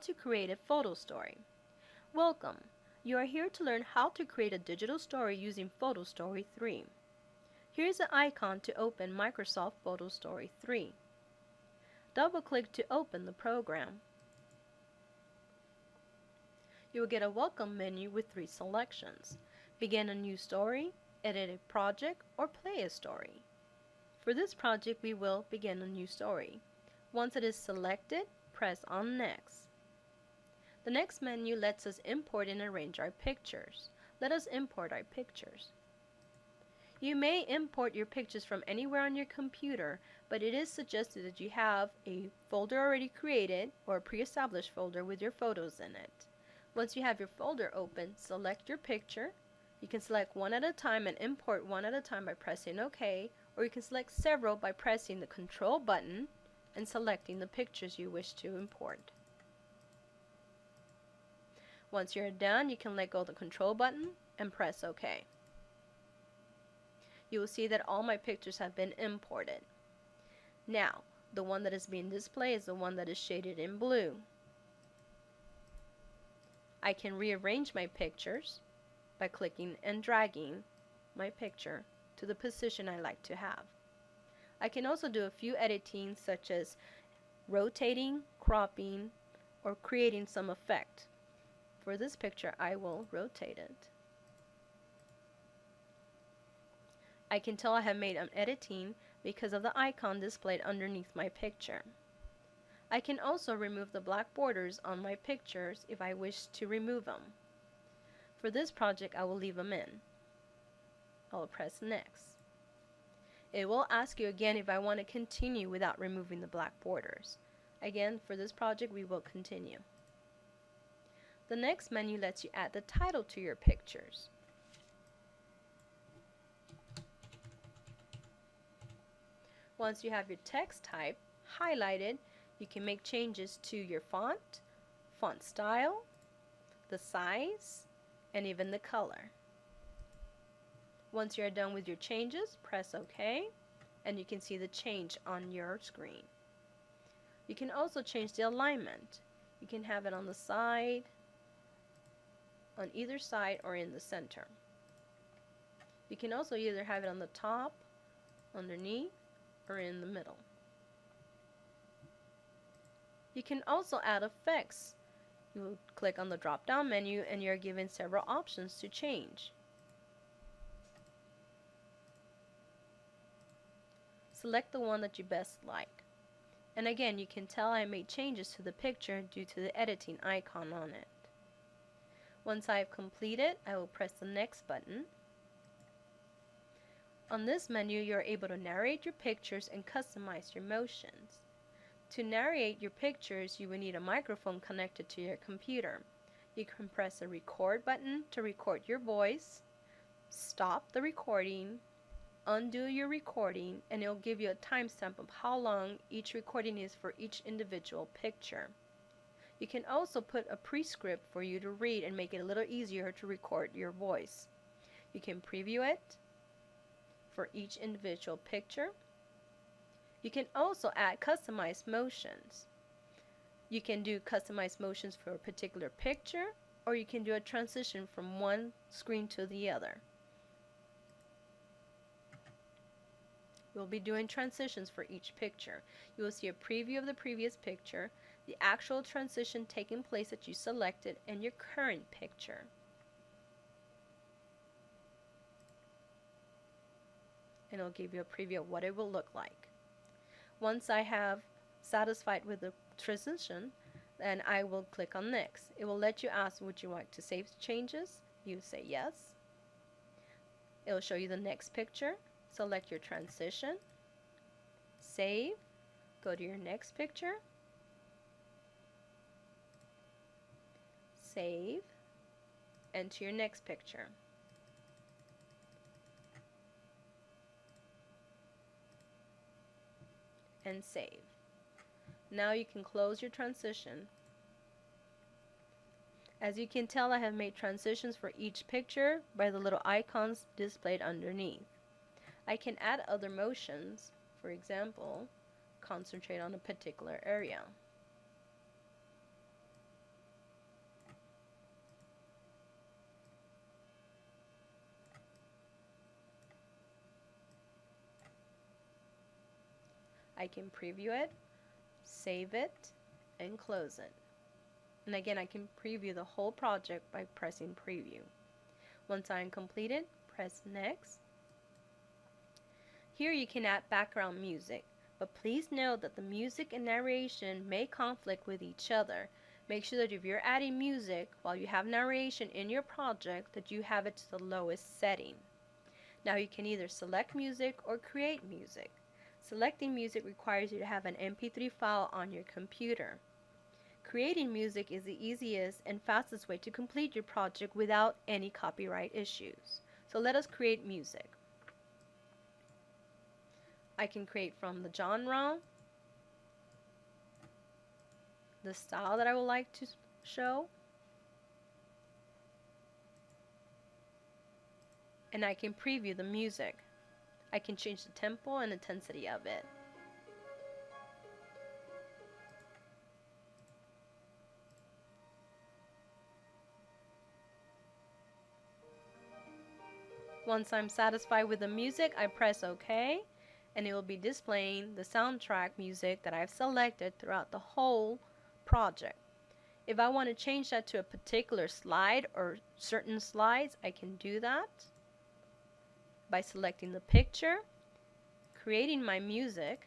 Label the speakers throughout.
Speaker 1: to create a photo story. Welcome! You are here to learn how to create a digital story using Photostory 3. Here's an icon to open Microsoft Photostory 3. Double-click to open the program. You will get a welcome menu with 3 selections: begin a new story, edit a project, or play a story. For this project, we will begin a new story. Once it is selected, press on Next. The next menu lets us import and arrange our pictures. Let us import our pictures. You may import your pictures from anywhere on your computer, but it is suggested that you have a folder already created or a pre-established folder with your photos in it. Once you have your folder open, select your picture. You can select one at a time and import one at a time by pressing OK, or you can select several by pressing the Control button and selecting the pictures you wish to import. Once you're done, you can let go of the Control button and press OK. You will see that all my pictures have been imported. Now, the one that is being displayed is the one that is shaded in blue. I can rearrange my pictures by clicking and dragging my picture to the position I like to have. I can also do a few editing, such as rotating, cropping, or creating some effect. For this picture, I will rotate it. I can tell I have made an editing because of the icon displayed underneath my picture. I can also remove the black borders on my pictures if I wish to remove them. For this project, I will leave them in. I will press Next. It will ask you again if I want to continue without removing the black borders. Again, for this project, we will continue. The next menu lets you add the title to your pictures. Once you have your text type highlighted, you can make changes to your font, font style, the size, and even the color. Once you're done with your changes, press OK, and you can see the change on your screen. You can also change the alignment. You can have it on the side, on either side, or in the center. You can also either have it on the top, underneath, or in the middle. You can also add effects. You will click on the drop-down menu and you're given several options to change. Select the one that you best like. And again, you can tell I made changes to the picture due to the editing icon on it. Once I've completed, I will press the Next button. On this menu, you're able to narrate your pictures and customize your motions. To narrate your pictures, you will need a microphone connected to your computer. You can press the Record button to record your voice, stop the recording, undo your recording, and it will give you a timestamp of how long each recording is for each individual picture. You can also put a prescript for you to read and make it a little easier to record your voice. You can preview it for each individual picture. You can also add customized motions. You can do customized motions for a particular picture, or you can do a transition from one screen to the other. We'll be doing transitions for each picture. You will see a preview of the previous picture, the actual transition taking place that you selected, and your current picture. And it'll give you a preview of what it will look like. Once I have satisfied with the transition, then I will click on Next. It will let you ask, would you like to save changes? You say yes. It will show you the next picture. Select your transition, save, go to your next picture, save, and to your next picture. And save. Now you can close your transition. As you can tell, I have made transitions for each picture by the little icons displayed underneath. I can add other motions, for example, concentrate on a particular area. I can preview it, save it, and close it. And again, I can preview the whole project by pressing preview. Once I'm completed, press next. Here you can add background music, but please note that the music and narration may conflict with each other. Make sure that if you're adding music while you have narration in your project, that you have it to the lowest setting. Now you can either select music or create music. Selecting music requires you to have an MP3 file on your computer. Creating music is the easiest and fastest way to complete your project without any copyright issues. So let us create music. I can create from the genre, the style that I would like to show, and I can preview the music. I can change the tempo and intensity of it. Once I'm satisfied with the music, I press OK, and it will be displaying the soundtrack music that I've selected throughout the whole project. If I want to change that to a particular slide or certain slides, I can do that by selecting the picture, creating my music,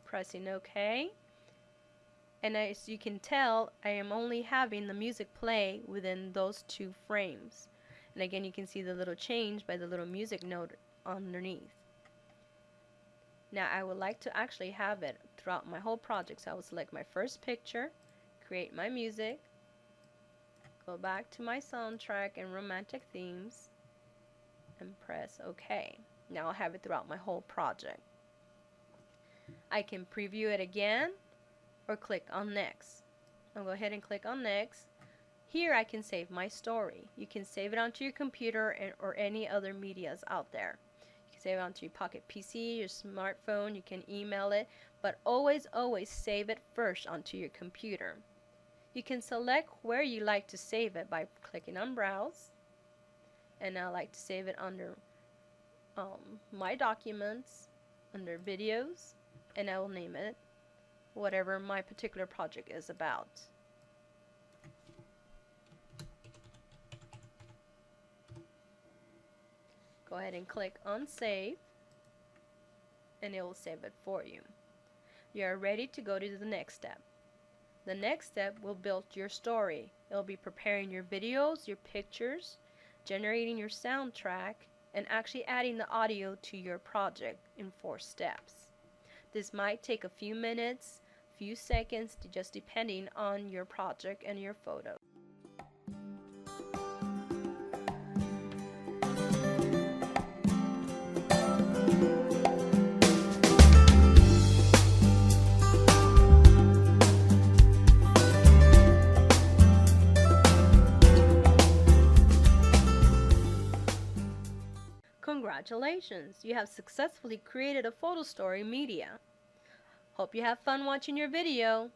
Speaker 1: pressing OK, and as you can tell, I am only having the music play within those 2 frames. And again, you can see the little change by the little music note underneath. Now I would like to actually have it throughout my whole project, so I will select my first picture, create my music, go back to my soundtrack and romantic themes, and press OK. Now I'll have it throughout my whole project. I can preview it again or click on next. I'll go ahead and click on next. Here I can save my story. You can save it onto your computer or any other medias out there. You can save it onto your pocket PC, your smartphone, you can email it, but always save it first onto your computer. You can select where you like to save it by clicking on Browse, and I like to save it under My Documents, under Videos, and I will name it whatever my particular project is about. Go ahead and click on Save, and it will save it for you. You are ready to go to the next step. The next step will build your story. It will be preparing your videos, your pictures, generating your soundtrack, and actually adding the audio to your project in 4 steps. This might take a few minutes, few seconds, just depending on your project and your photo. Congratulations! You have successfully created a Photostory media. Hope you have fun watching your video.